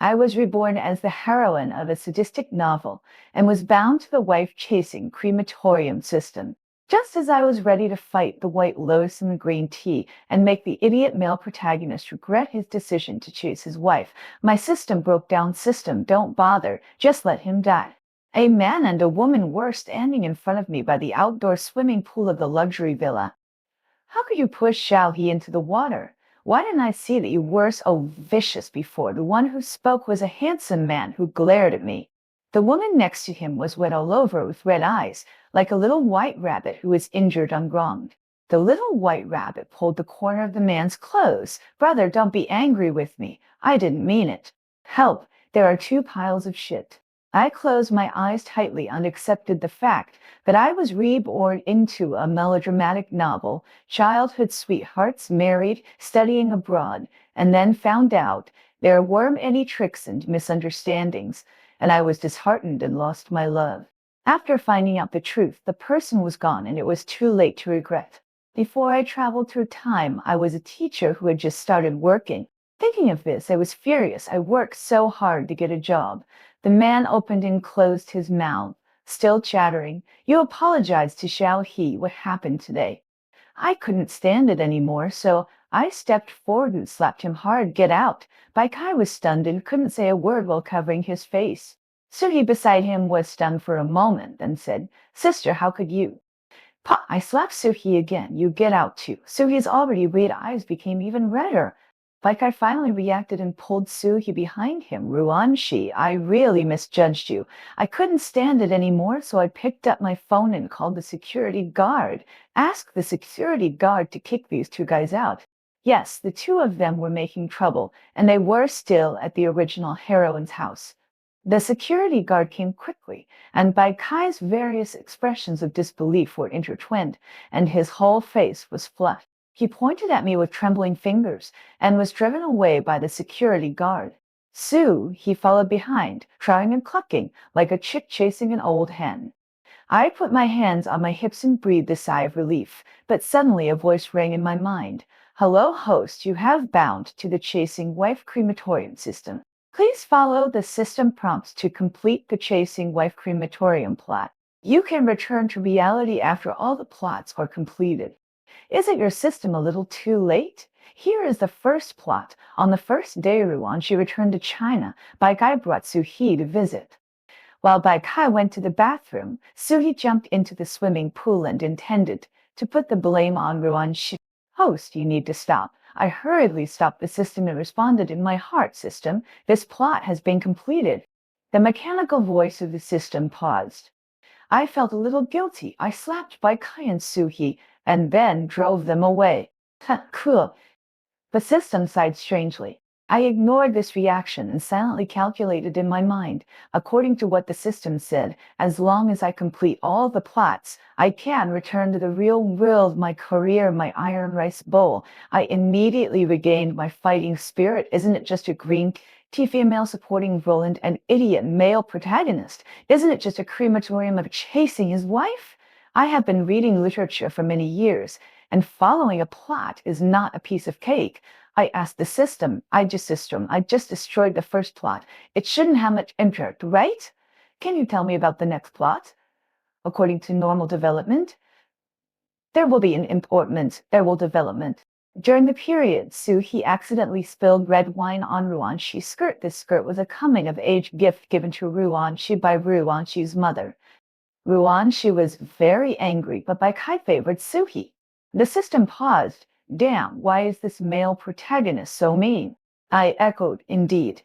I was reborn as the heroine of a sadistic novel and was bound to the wife-chasing crematorium system. Just as I was ready to fight the white lotus in the green tea and make the idiot male protagonist regret his decision to chase his wife, my system broke down. System, don't bother, just let him die. A man and a woman were standing in front of me by the outdoor swimming pool of the luxury villa. How could you push Xiao He into the water? Why didn't I see that you were so vicious before? The one who spoke was a handsome man who glared at me. The woman next to him was wet all over with red eyes, like a little white rabbit who was injured and wronged. The little white rabbit pulled the corner of the man's clothes. Brother, don't be angry with me. I didn't mean it. Help, there are two piles of shit. I closed my eyes tightly and accepted the fact that I was reborn into a melodramatic novel, childhood sweethearts married, studying abroad, and then found out there were many tricks and misunderstandings, and I was disheartened and lost my love. After finding out the truth, the person was gone and it was too late to regret. Before I traveled through time, I was a teacher who had just started working. Thinking of this, I was furious. I worked so hard to get a job. The man opened and closed his mouth, still chattering. You apologized to Xiao He. What happened today? I couldn't stand it anymore, so I stepped forward and slapped him hard. Get out. Bai Kai was stunned and couldn't say a word while covering his face. Suhi beside him was stunned for a moment, then said, Sister, how could you? Pa! I slapped Suhi again. You get out too. Suhi's already red eyes became even redder. Like I finally reacted and pulled Suhi behind him. Ruanshi, I really misjudged you. I couldn't stand it anymore, so I picked up my phone and called the security guard. Asked the security guard to kick these two guys out. Yes, the two of them were making trouble, and they were still at the original heroine's house. The security guard came quickly, and Bai Kai's various expressions of disbelief were intertwined, and his whole face was flushed. He pointed at me with trembling fingers and was driven away by the security guard. He followed behind, trying and clucking like a chick chasing an old hen. I put my hands on my hips and breathed a sigh of relief, but suddenly a voice rang in my mind. Hello, host, you have bound to the chasing wife crematorium system. Please follow the system prompts to complete the chasing wife crematorium plot. You can return to reality after all the plots are completed. Isn't your system a little too late? Here is the first plot. On the first day Ruan she returned to China, Bai Kai brought Suhi to visit. While Bai Kai went to the bathroom, Suhi jumped into the swimming pool and intended to put the blame on Ruan Shi. Host, you need to stop. I hurriedly stopped the system and responded in my heart. System, this plot has been completed. The mechanical voice of the system paused. I felt a little guilty. I slapped Bai Kai and Suhi and then drove them away. Cool. The system sighed strangely. I ignored this reaction and silently calculated in my mind, according to what the system said, as long as I complete all the plots, I can return to the real world, my career, my iron rice bowl. I immediately regained my fighting spirit. Isn't it just a green tea female supporting role and an idiot male protagonist? Isn't it just a crematorium of chasing his wife? I have been reading literature for many years, and following a plot is not a piece of cake. I asked the system. I just destroyed the first plot. It shouldn't have much impact, right? Can you tell me about the next plot? According to normal development, there will be an improvement. There will development. During the period, He accidentally spilled red wine on Ruanshi's skirt. This skirt was a coming-of-age gift given to Ruanshi by Ruanshi's mother. Ruanshi was very angry, but Bai Kai favored Suhi. The system paused. Damn, why is this male protagonist so mean? I echoed, indeed.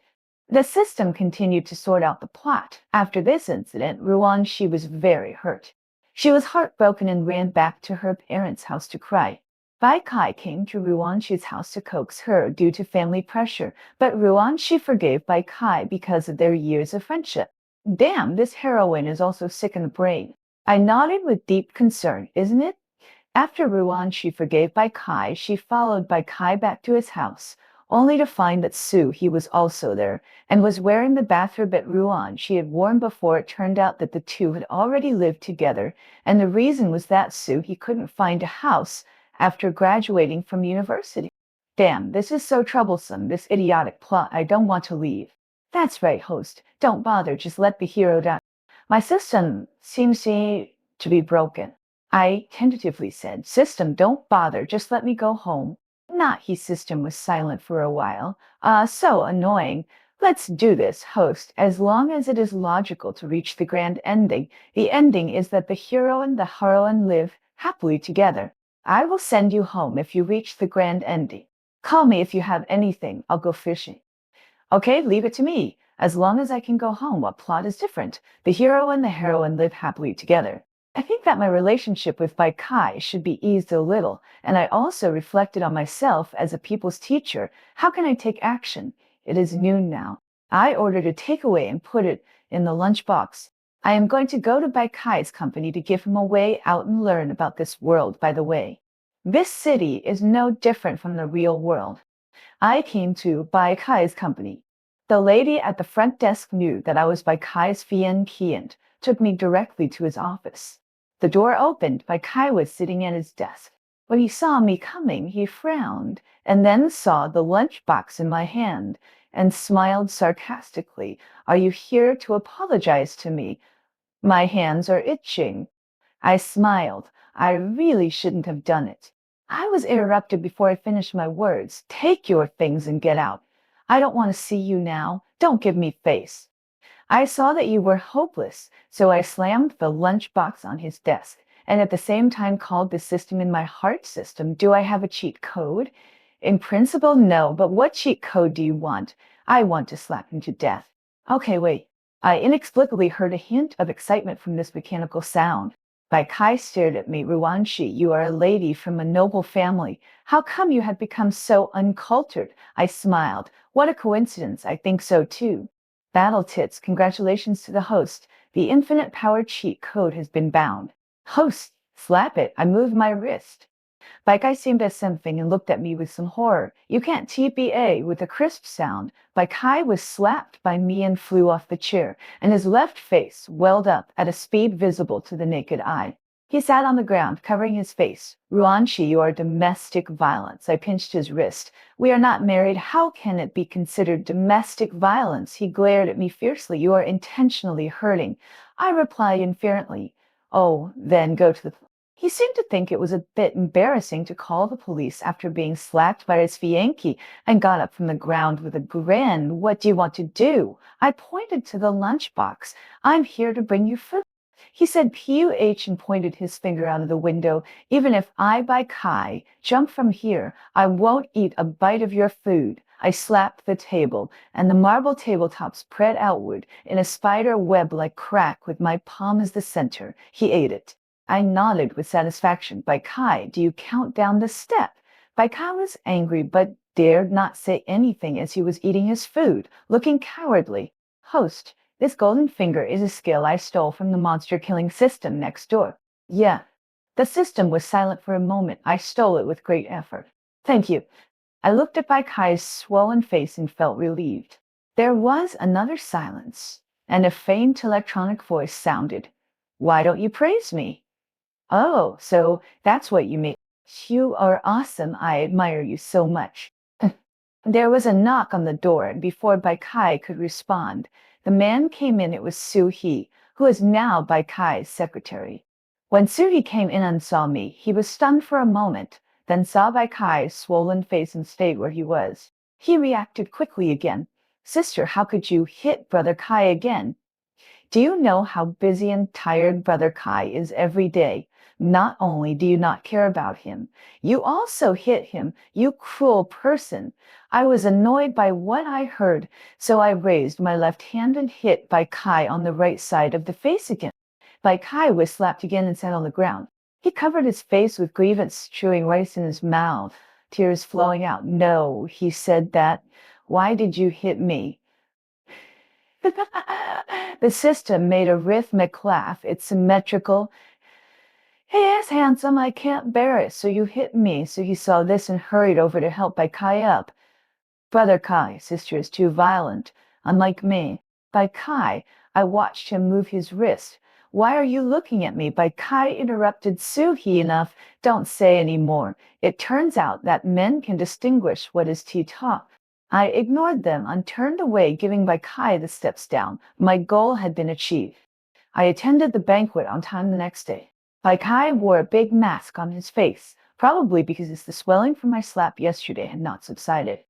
The system continued to sort out the plot. After this incident, Ruanshi was very hurt. She was heartbroken and ran back to her parents' house to cry. Bai Kai came to Ruanshi's house to coax her due to family pressure, but Ruanshi forgave Bai Kai because of their years of friendship. Damn, this heroine is also sick in the brain. I nodded with deep concern, isn't it? After Ruanshi forgave Bai Kai, she followed Bai Kai back to his house, only to find that He was also there, and was wearing the bathrobe that Ruanshi had worn before. It turned out that the two had already lived together, and the reason was that He couldn't find a house after graduating from university. Damn, this is so troublesome, this idiotic plot. I don't want to leave. That's right, host. Don't bother, just let the hero die. My system seems to be broken. I tentatively said, System, don't bother, just let me go home. Not he system was silent for a while. So annoying. Let's do this, host, as long as it is logical to reach the grand ending. The ending is that the hero and the heroine live happily together. I will send you home if you reach the grand ending. Call me if you have anything. I'll go fishing. Okay, leave it to me. As long as I can go home, what plot is different? The hero and the heroine live happily together. I think that my relationship with Bai Kai should be eased a little, and I also reflected on myself as a people's teacher. How can I take action? It is noon now. I ordered a takeaway and put it in the lunchbox. I am going to go to Bai Kai's company to give him a way out and learn about this world, by the way. This city is no different from the real world. I came to Bai Kai's company. The lady at the front desk knew that I was Bai Kai's VNP and took me directly to his office. The door opened. Bai Kai was sitting at his desk. When he saw me coming, he frowned and then saw the lunchbox in my hand and smiled sarcastically. Are you here to apologize to me? My hands are itching. I smiled. I really shouldn't have done it. I was interrupted before I finished my words. Take your things and get out. I don't want to see you now. Don't give me face. I saw that you were hopeless, so I slammed the lunchbox on his desk and at the same time called the system in my heart system. Do I have a cheat code? In principle, no, but what cheat code do you want? I want to slap him to death. Okay, wait. I inexplicably heard a hint of excitement from this mechanical sound. Bai Kai stared at me. Ruanshi, you are a lady from a noble family. How come you had become so uncultured? I smiled. What a coincidence. I think so too. Battle tits, congratulations to the host. The infinite power cheat code has been bound. Host, slap it. I moved my wrist. Bai Kai seemed at something and looked at me with some horror. You can't TPA with a crisp sound. Bai Kai was slapped by me and flew off the chair, and his left face welled up at a speed visible to the naked eye. He sat on the ground, covering his face. Ruanshi, you are domestic violence. I pinched his wrist. We are not married. How can it be considered domestic violence? He glared at me fiercely. You are intentionally hurting. I replied inferently. Oh, then go to the... He seemed to think it was a bit embarrassing to call the police after being slapped by his fiancée and got up from the ground with a grin. What do you want to do? I pointed to the lunchbox. I'm here to bring you food. He said PUH and pointed his finger out of the window. Even if I, Bai Kai, jump from here, I won't eat a bite of your food. I slapped the table, and the marble tabletop spread outward in a spider web-like crack with my palm as the center. He ate it. I nodded with satisfaction. Bai Kai, do you count down the step? Bai Kai was angry but dared not say anything as he was eating his food, looking cowardly. Host, this golden finger is a skill I stole from the monster-killing system next door. Yeah. The system was silent for a moment. I stole it with great effort. Thank you. I looked at Bai Kai's swollen face and felt relieved. There was another silence, and a faint electronic voice sounded. Why don't you praise me? Oh, so that's what you mean. You are awesome. I admire you so much. There was a knock on the door, and before Bai Kai could respond, the man came in. It was Su He, who is now Bai Kai's secretary. When Su He came in and saw me, he was stunned for a moment, then saw Bai Kai's swollen face and stayed where he was. He reacted quickly again. Sister, how could you hit Brother Kai again? Do you know how busy and tired Brother Kai is every day? Not only do you not care about him, you also hit him, you cruel person. I was annoyed by what I heard, so I raised my left hand and hit Bai Kai on the right side of the face again. Bai Kai was slapped again and sat on the ground. He covered his face with grievance, chewing rice in his mouth, tears flowing out. No, he said that. Why did you hit me? The system made a rhythmic laugh. It's symmetrical. Yes, handsome, I can't bear it. So you hit me. So he saw this and hurried over to help Bai Kai up. Brother Kai, sister is too violent. Unlike me. Bai Kai, I watched him move his wrist. Why are you looking at me? Bai Kai interrupted Suhi. Enough. Don't say any more. It turns out that men can distinguish what is tea talk. I ignored them and turned away, giving Bai Kai the steps down. My goal had been achieved. I attended the banquet on time the next day. Bai Kai wore a big mask on his face, probably because the swelling from my slap yesterday had not subsided.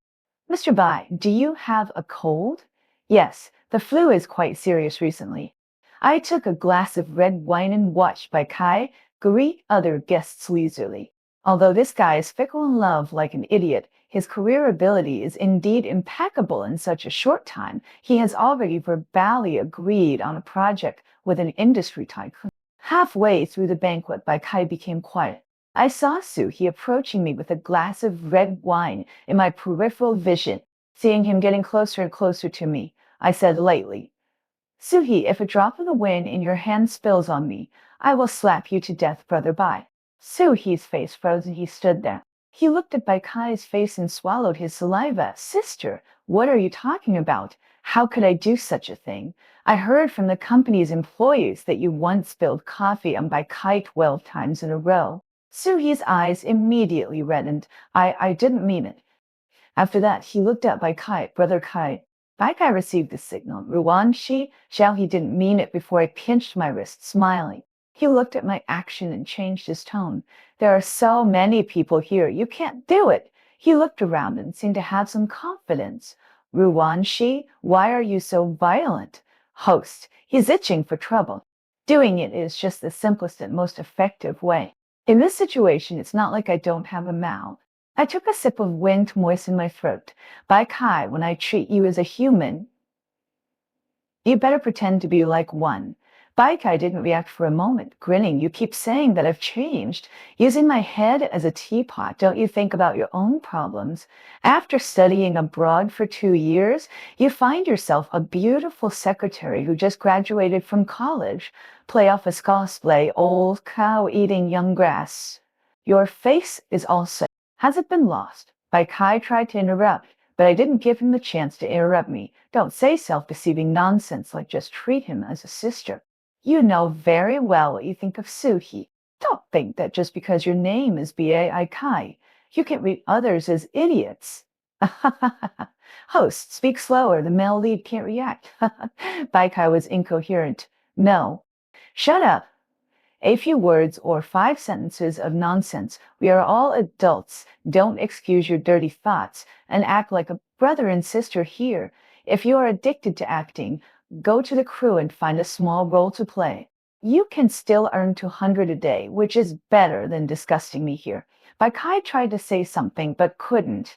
Mr. Bai, do you have a cold? Yes, the flu is quite serious recently. I took a glass of red wine and watched Bai Kai greet other guests leisurely. Although this guy is fickle in love like an idiot, his career ability is indeed impeccable in such a short time. He has already verbally agreed on a project with an industry tycoon. Halfway through the banquet, Bai Kai became quiet. I saw Suhi approaching me with a glass of red wine in my peripheral vision. Seeing him getting closer and closer to me, I said lightly, Suhi, if a drop of the wine in your hand spills on me, I will slap you to death, brother Bai. Suhi's face froze and he stood there. He looked at Bai Kai's face and swallowed his saliva. Sister, what are you talking about? How could I do such a thing? I heard from the company's employees that you once spilled coffee on Bai Kai 12 times in a row. Suhi's eyes immediately reddened. I didn't mean it. After that, he looked up Bai Kai, brother Kai. Bai Kai received the signal. Ruan Shi, Xiao, he didn't mean it before I pinched my wrist, smiling. He looked at my action and changed his tone. There are so many people here, you can't do it. He looked around and seemed to have some confidence. Ruan Shi, why are you so violent? Host, he's itching for trouble. Doing it is just the simplest and most effective way. In this situation, it's not like I don't have a mouth. I took a sip of wine to moisten my throat. Bai Kai, when I treat you as a human, you better pretend to be like one. Bai Kai didn't react for a moment, grinning. You keep saying that I've changed. Using my head as a teapot, don't you think about your own problems? After studying abroad for 2 years, you find yourself a beautiful secretary who just graduated from college. Play off a cosplay, old cow eating young grass. Your face is all set. Has it been lost? Bai Kai tried to interrupt, but I didn't give him the chance to interrupt me. Don't say self-deceiving nonsense like just treat him as a sister. You know very well what you think of Suhi. Don't think that just because your name is Bai Kai, you can read others as idiots. Host, speak slower. The male lead can't react. Bai Kai was incoherent. No. Shut up. A few words or 5 sentences of nonsense. We are all adults. Don't excuse your dirty thoughts and act like a brother and sister here. If you are addicted to acting, go to the crew and find a small role to play. You can still earn 200 a day, which is better than disgusting me here. Bai Kai tried to say something but couldn't.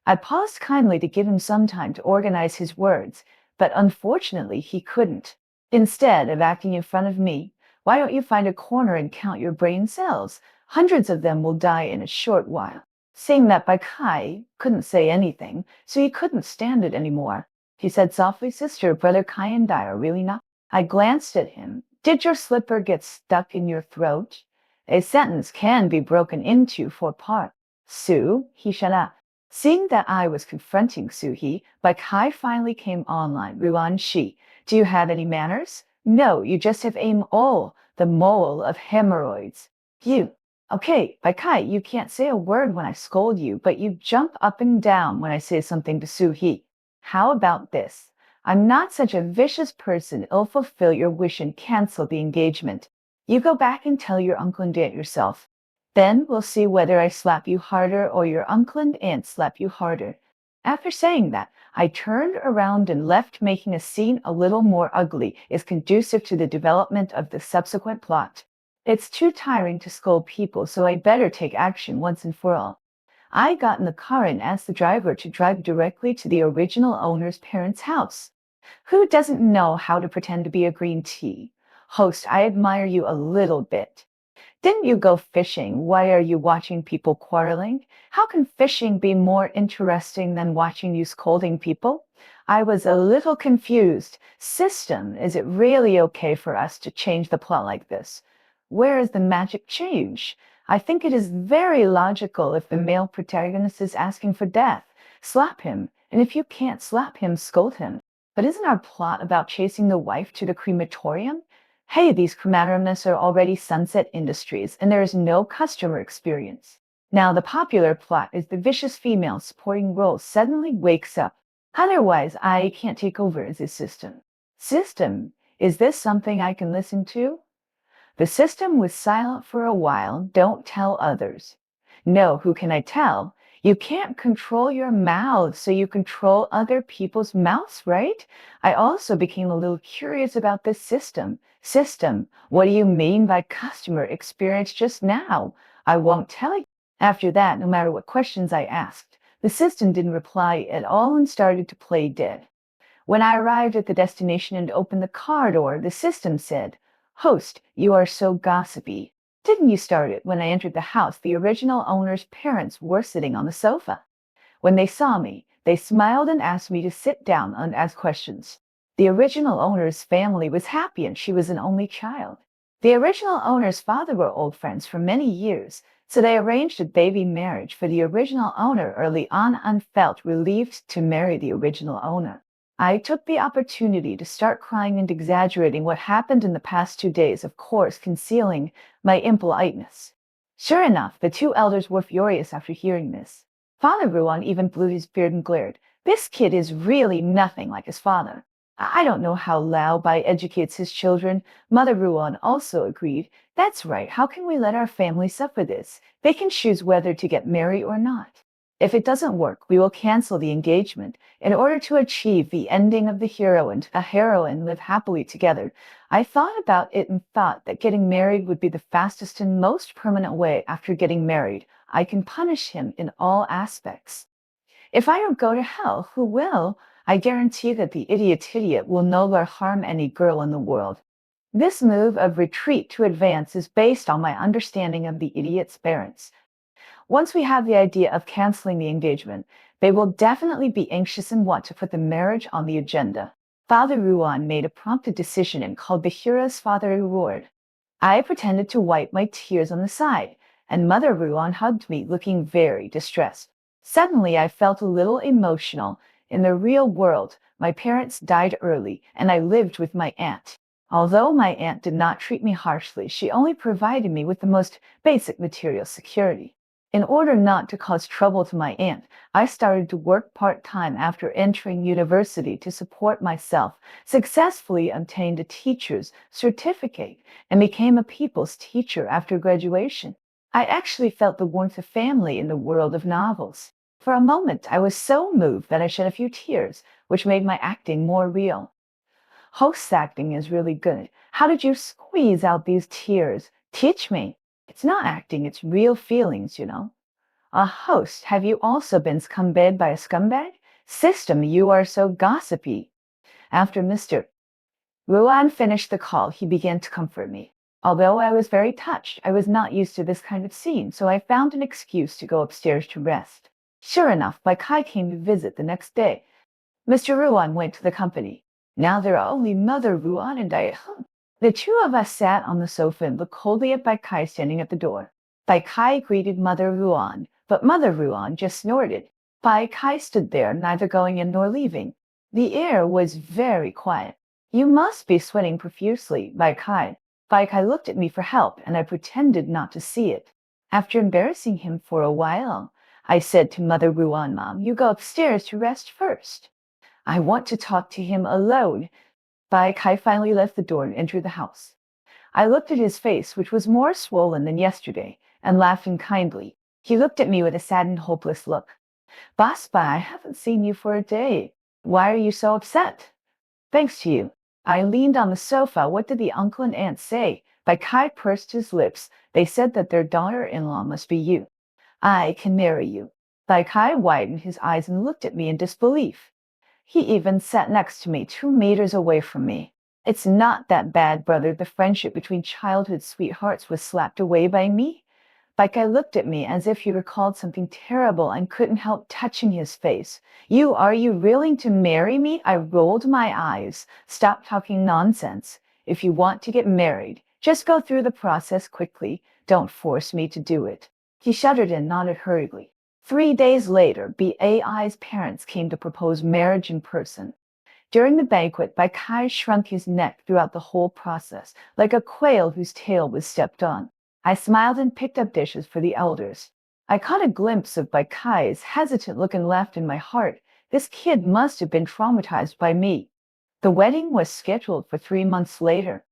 I paused kindly to give him some time to organize his words, but unfortunately he couldn't. Instead of acting in front of me, why don't you find a corner and count your brain cells? Hundreds of them will die in a short while. Seeing that Bai Kai couldn't say anything, so he couldn't stand it anymore. He said softly, Sister, brother Kai and I are really not. I glanced at him. Did your slipper get stuck in your throat? A sentence can be broken into 4 parts. Sue, he shut up. Seeing that I was confronting Suhi, Bai Kai finally came online. Ruan Shi, do you have any manners? No, you just have a mole, the mole of hemorrhoids. You. Okay, Bai Kai, you can't say a word when I scold you, but you jump up and down when I say something to Suhi. How about this? I'm not such a vicious person. I'll fulfill your wish and cancel the engagement. You go back and tell your uncle and aunt yourself. Then we'll see whether I slap you harder or your uncle and aunt slap you harder. After saying that, I turned around and left, making a scene a little more ugly is conducive to the development of the subsequent plot. It's too tiring to scold people, so I better take action once and for all. I got in the car and asked the driver to drive directly to the original owner's parents' house. Who doesn't know how to pretend to be a green tea? Host, I admire you a little bit. Didn't you go fishing? Why are you watching people quarreling? How can fishing be more interesting than watching you scolding people? I was a little confused. System, is it really okay for us to change the plot like this? Where is the magic change? I think it is very logical if the male protagonist is asking for death. Slap him, and if you can't slap him, scold him. But isn't our plot about chasing the wife to the crematorium? Hey, these crematoriums are already sunset industries, and there is no customer experience. Now, the popular plot is the vicious female supporting role suddenly wakes up. Otherwise, I can't take over as his system. System, is this something I can listen to? The system was silent for a while. Don't tell others. No, who can I tell? You can't control your mouth, so you control other people's mouths, right? I also became a little curious about this system. System, what do you mean by customer experience just now? I won't tell you. After that, no matter what questions I asked, the system didn't reply at all and started to play dead. When I arrived at the destination and opened the car door, the system said, "Host, you are so gossipy. Didn't you start it?" When I entered the house, the original owner's parents were sitting on the sofa. When they saw me, they smiled and asked me to sit down and ask questions. The original owner's family was happy and she was an only child. The original owner's father were old friends for many years, so they arranged a baby marriage for the original owner early on and felt relieved to marry the original owner. I took the opportunity to start crying and exaggerating what happened in the past 2 days, of course, concealing my impoliteness. Sure enough, the two elders were furious after hearing this. Father Ruan even blew his beard and glared. This kid is really nothing like his father. I don't know how Lao Bai educates his children. Mother Ruan also agreed. That's right. How can we let our family suffer this? They can choose whether to get married or not. If it doesn't work, we will cancel the engagement. In order to achieve the ending of the hero and a heroine live happily together, I thought about it and thought that getting married would be the fastest and most permanent way. After getting married, I can punish him in all aspects. If I don't go to hell, who will? I guarantee that the idiot will no longer harm any girl in the world. This move of retreat to advance is based on my understanding of the idiot's parents. Once we have the idea of canceling the engagement, they will definitely be anxious and want to put the marriage on the agenda. Father Ruan made a prompted decision and called Bahira's father reward. I pretended to wipe my tears on the side, and Mother Ruan hugged me, looking very distressed. Suddenly, I felt a little emotional. In the real world, my parents died early, and I lived with my aunt. Although my aunt did not treat me harshly, she only provided me with the most basic material security. In order not to cause trouble to my aunt, I started to work part-time after entering university to support myself, successfully obtained a teacher's certificate, and became a people's teacher after graduation. I actually felt the warmth of family in the world of novels. For a moment, I was so moved that I shed a few tears, which made my acting more real. Host's acting is really good. How did you squeeze out these tears? Teach me. It's not acting, it's real feelings, you know. A host, have you also been scumbag by a scumbag? System, you are so gossipy. After Mr. Ruan finished the call, he began to comfort me. Although I was very touched, I was not used to this kind of scene, so I found an excuse to go upstairs to rest. Sure enough, Bai Kai came to visit the next day. Mr. Ruan went to the company. Now there are only Mother Ruan and I. The two of us sat on the sofa and looked coldly at Bai Kai standing at the door. Bai Kai greeted Mother Ruan, but Mother Ruan just snorted. Bai Kai stood there, neither going in nor leaving. The air was very quiet. You must be sweating profusely, Bai Kai. Bai Kai looked at me for help, and I pretended not to see it. After embarrassing him for a while, I said to Mother Ruan, Mom, you go upstairs to rest first. I want to talk to him alone. Bai Kai finally left the door and entered the house. I looked at his face, which was more swollen than yesterday, and laughed kindly. He looked at me with a sad and hopeless look. Boss Bai, I haven't seen you for a day. Why are you so upset? Thanks to you. I leaned on the sofa. What did the uncle and aunt say? Bai Kai pursed his lips. They said that their daughter-in-law must be you. I can marry you. Bai Kai widened his eyes and looked at me in disbelief. He even sat next to me, 2 meters away from me. It's not that bad, brother. The friendship between childhood sweethearts was slapped away by me. Bai Kai looked at me as if he recalled something terrible and couldn't help touching his face. Are you willing to marry me? I rolled my eyes. Stop talking nonsense. If you want to get married, just go through the process quickly. Don't force me to do it. He shuddered and nodded hurriedly. 3 days later, Bai's parents came to propose marriage in person. During the banquet, Bai Kai shrunk his neck throughout the whole process, like a quail whose tail was stepped on. I smiled and picked up dishes for the elders. I caught a glimpse of Baikai's hesitant look and laughed in my heart. This kid must have been traumatized by me. The wedding was scheduled for 3 months later.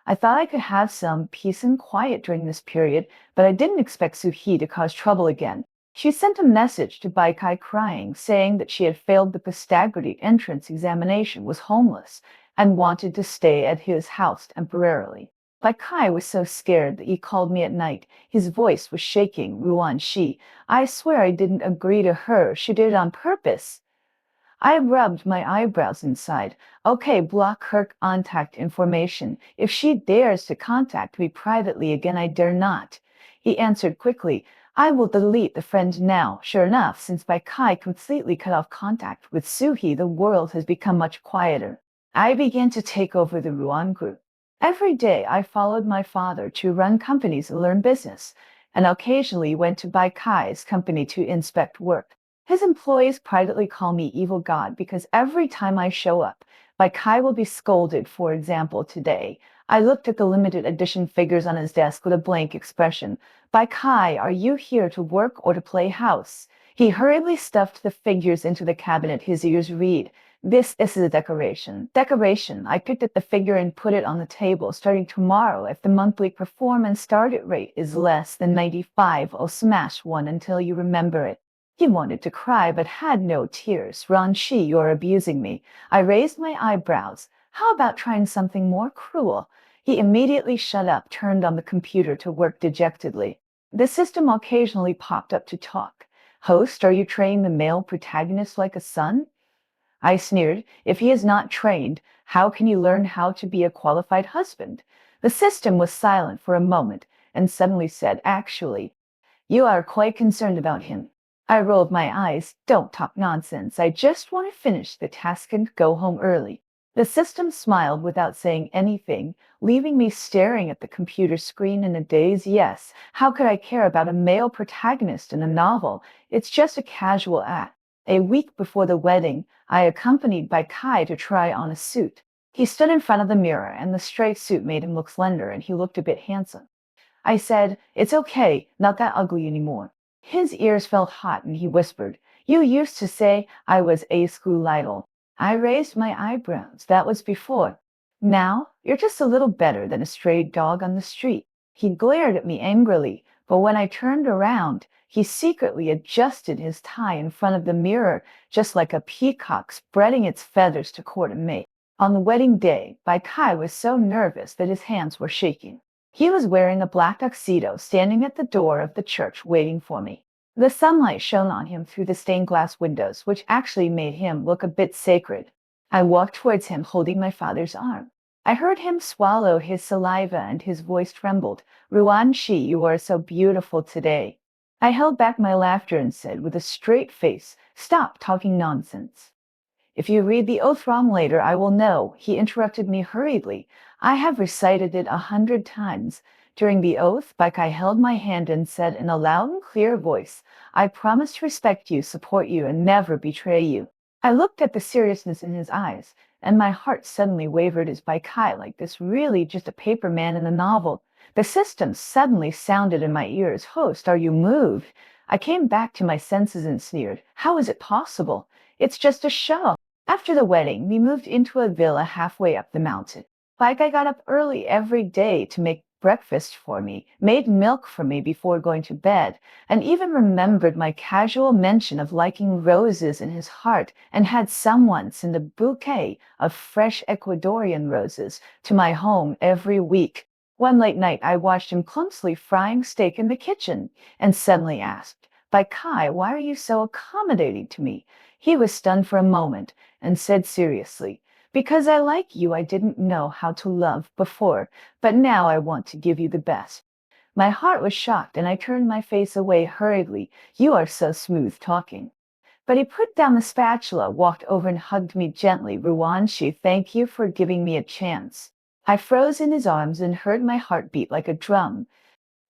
I thought I could have some peace and quiet during this period, but I didn't expect Suhi to cause trouble again. She sent a message to Baikai crying, saying that she had failed the postgraduate entrance examination, was homeless, and wanted to stay at his house temporarily. Baikai was so scared that he called me at night. His voice was shaking. Ruan Shi, I swear I didn't agree to her. She did it on purpose. I rubbed my eyebrows inside. Okay, block her contact information. If she dares to contact me privately again, I dare not. He answered quickly. I will delete the friend now. Sure enough, since Baikai completely cut off contact with Suhi, the world has become much quieter. I began to take over the Ruan group. Every day I followed my father to run companies and learn business, and occasionally went to Baikai's company to inspect work. His employees privately call me Evil God because every time I show up, Baikai will be scolded. For example, today, I looked at the limited edition figures on his desk with a blank expression. Baikai, are you here to work or to play house? He hurriedly stuffed the figures into the cabinet. His ears read. This is a decoration. Decoration. I picked up the figure and put it on the table. Starting tomorrow, if the monthly performance target rate is less than 95, I'll smash one until you remember it. He wanted to cry but had no tears. Ranshi, you're abusing me. I raised my eyebrows. How about trying something more cruel? He immediately shut up, turned on the computer to work dejectedly. The system occasionally popped up to talk. Host, are you training the male protagonist like a son? I sneered. If he is not trained, how can he learn how to be a qualified husband? The system was silent for a moment and suddenly said, actually, you are quite concerned about him. I rolled my eyes. Don't talk nonsense. I just want to finish the task and go home early. The system smiled without saying anything, leaving me staring at the computer screen in a daze. Yes, how could I care about a male protagonist in a novel? It's just a casual act. A week before the wedding, I accompanied Baikai to try on a suit. He stood in front of the mirror, and the straight suit made him look slender, and he looked a bit handsome. I said, it's okay, not that ugly anymore. His ears felt hot and he whispered, you used to say I was a school idol. I raised my eyebrows. That was before. Now, you're just a little better than a stray dog on the street. He glared at me angrily, but when I turned around, he secretly adjusted his tie in front of the mirror, just like a peacock spreading its feathers to court a mate. On the wedding day, Baikai was so nervous that his hands were shaking. He was wearing a black tuxedo, standing at the door of the church waiting for me. The sunlight shone on him through the stained glass windows, which actually made him look a bit sacred. I walked towards him, holding my father's arm. I heard him swallow his saliva and his voice trembled. Ruan Shi, you are so beautiful today. I held back my laughter and said with a straight face, stop talking nonsense. If you read the oath wrong later, I will know. He interrupted me hurriedly. I have recited it 100 times. During the oath, Baikai held my hand and said in a loud and clear voice, I promise to respect you, support you, and never betray you. I looked at the seriousness in his eyes, and my heart suddenly wavered. Is Baikai like this really just a paper man in a novel? The system suddenly sounded in my ears. Host, are you moved? I came back to my senses and sneered. How is it possible? It's just a show. After the wedding, we moved into a villa halfway up the mountain. Baikai got up early every day to make breakfast for me, made milk for me before going to bed, and even remembered my casual mention of liking roses in his heart and had someone send a bouquet of fresh Ecuadorian roses to my home every week. One late night, I watched him clumsily frying steak in the kitchen and suddenly asked, Baikai, why are you so accommodating to me? He was stunned for a moment and said seriously, because I like you. I didn't know how to love before, but now I want to give you the best. My heart was shocked and I turned my face away hurriedly. You are so smooth talking. But he put down the spatula, walked over and hugged me gently. Ruanshi, thank you for giving me a chance. I froze in his arms and heard my heart beat like a drum.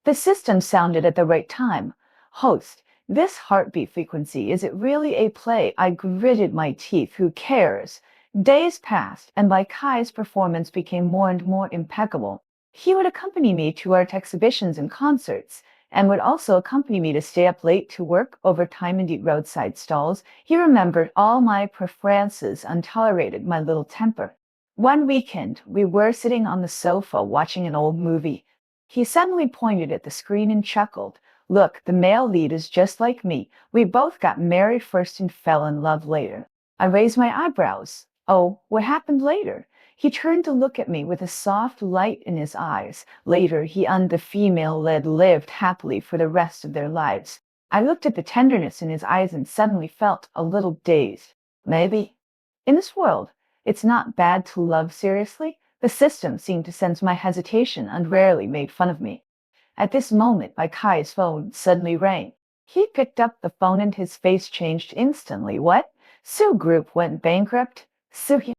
The system sounded at the right time. Host, this heartbeat frequency, is it really a play? I gritted my teeth. Who cares? Days passed, and Baikai's performance became more and more impeccable. He would accompany me to art exhibitions and concerts, and would also accompany me to stay up late to work overtime and eat roadside stalls. He remembered all my preferences and tolerated my little temper. One weekend, we were sitting on the sofa watching an old movie. He suddenly pointed at the screen and chuckled. Look, the male lead is just like me. We both got married first and fell in love later. I raised my eyebrows. Oh, what happened later? He turned to look at me with a soft light in his eyes. Later, he and the female lead lived happily for the rest of their lives. I looked at the tenderness in his eyes and suddenly felt a little dazed. Maybe. In this world, it's not bad to love seriously. The system seemed to sense my hesitation and rarely made fun of me. At this moment, my Kai's phone suddenly rang. He picked up the phone and his face changed instantly. What? Sue Group went bankrupt? Sue.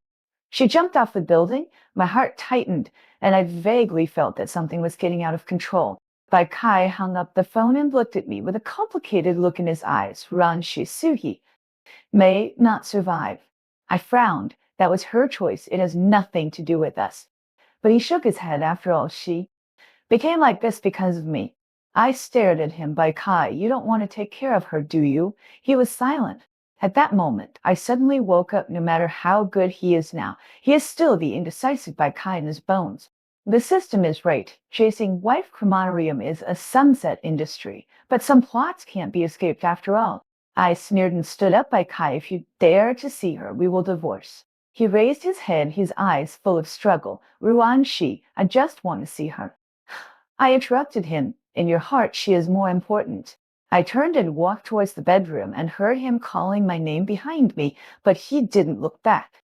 She jumped off the building. My heart tightened, and I vaguely felt that something was getting out of control. Bai Kai hung up the phone and looked at me with a complicated look in his eyes. Ran Shisuhi may not survive. I frowned. That was her choice. It has nothing to do with us. But he shook his head. After all, she became like this because of me. I stared at him. Bai Kai, you don't want to take care of her, do you? He was silent. At that moment, I suddenly woke up. No matter how good he is now, he is still the indecisive Bai Kai in his bones. The system is right. Chasing wife crematorium is a sunset industry, but some plots can't be escaped after all. I sneered and stood up. Bai Kai, if you dare to see her, we will divorce. He raised his head, his eyes full of struggle. Ruan Shi, I just want to see her. I interrupted him. In your heart, she is more important. I turned and walked towards the bedroom and heard him calling my name behind me, but he didn't look back.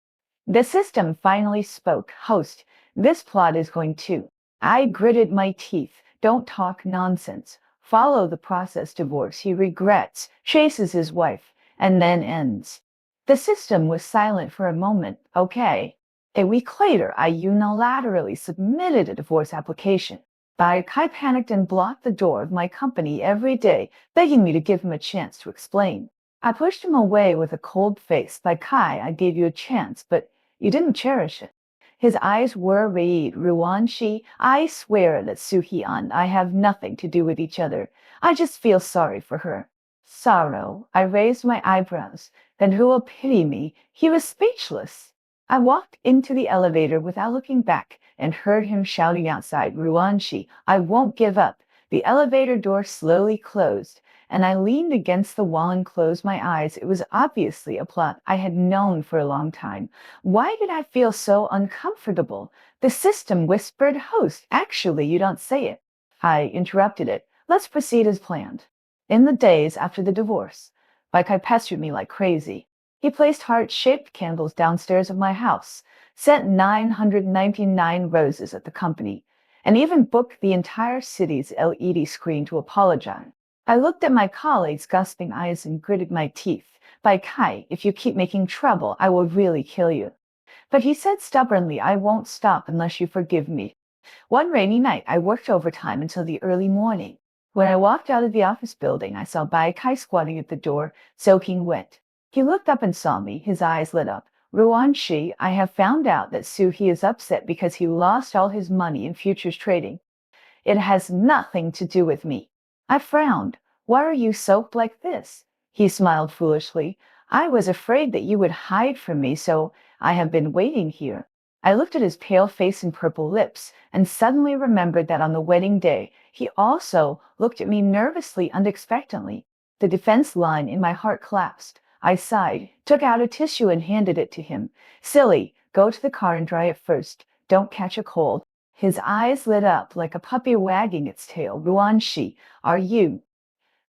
The system finally spoke. Host, this plot is going to. I gritted my teeth. Don't talk nonsense. Follow the process. Divorce. He regrets, chases his wife, and then ends. The system was silent for a moment. Okay. A week later, I unilaterally submitted a divorce application. Bai Kai panicked and blocked the door of my company every day, begging me to give him a chance to explain. I pushed him away with a cold face. Bai Kai, I gave you a chance, but you didn't cherish it. His eyes were red. Ruan Shi, I swear that Suhi and I have nothing to do with each other. I just feel sorry for her. Sorrow. I raised my eyebrows. Then who will pity me? He was speechless. I walked into the elevator without looking back and heard him shouting outside, Ruanshi, I won't give up. The elevator door slowly closed, and I leaned against the wall and closed my eyes. It was obviously a plot I had known for a long time. Why did I feel so uncomfortable? The system whispered, Host, actually, you don't say it. I interrupted it. Let's proceed as planned. In the days after the divorce, Baikai pestered me like crazy. He placed heart-shaped candles downstairs of my house, sent 999 roses at the company, and even booked the entire city's LED screen to apologize. I looked at my colleagues' gasping eyes and gritted my teeth. Bai Kai, if you keep making trouble, I will really kill you. But he said stubbornly, I won't stop unless you forgive me. One rainy night, I worked overtime until the early morning. When I walked out of the office building, I saw Bai Kai squatting at the door, soaking wet. He looked up and saw me. His eyes lit up. Ruan Shi, I have found out that Suhi is upset because he lost all his money in futures trading. It has nothing to do with me. I frowned. Why are you soaked like this? He smiled foolishly. I was afraid that you would hide from me, so I have been waiting here. I looked at his pale face and purple lips and suddenly remembered that on the wedding day, he also looked at me nervously and expectantly. The defense line in my heart collapsed. I sighed, took out a tissue and handed it to him. Silly, go to the car and dry it first. Don't catch a cold. His eyes lit up like a puppy wagging its tail. Ruanshi, are you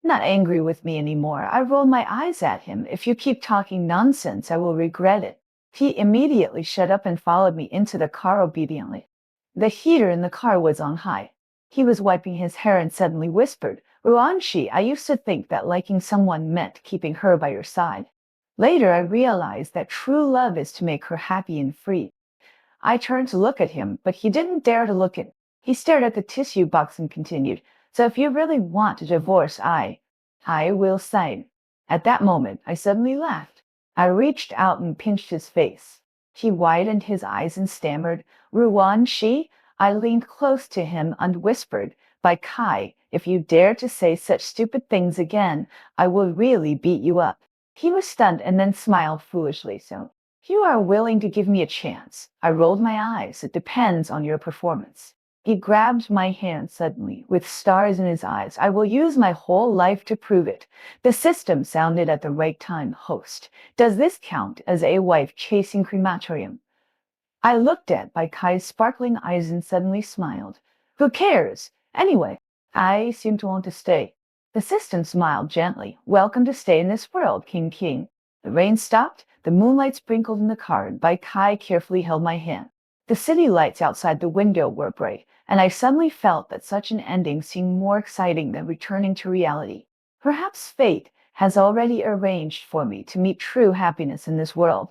not angry with me anymore? I rolled my eyes at him. If you keep talking nonsense, I will regret it. He immediately shut up and followed me into the car obediently. The heater in the car was on high. He was wiping his hair and suddenly whispered, Ruanshi, I used to think that liking someone meant keeping her by your side. Later, I realized that true love is to make her happy and free. I turned to look at him, but he didn't dare to look at me. He stared at the tissue box and continued, So if you really want a divorce, I will sign. At that moment, I suddenly laughed. I reached out and pinched his face. He widened his eyes and stammered, Ruan Shi. I leaned close to him and whispered, Bai Kai, If you dare to say such stupid things again, I will really beat you up. He was stunned and then smiled foolishly. So, you are willing to give me a chance. I rolled my eyes. It depends on your performance. He grabbed my hand suddenly, with stars in his eyes. I will use my whole life to prove it. The system sounded at the right time. Host, does this count as a wife chasing crematorium? I looked at by Kai's sparkling eyes and suddenly smiled. Who cares? Anyway, I seem to want to stay. The system smiled gently. Welcome to stay in this world, King King. The rain stopped. The moonlight sprinkled in the car. Bai Kai carefully held my hand. The city lights outside the window were bright, and I suddenly felt that such an ending seemed more exciting than returning to reality. Perhaps fate has already arranged for me to meet true happiness in this world.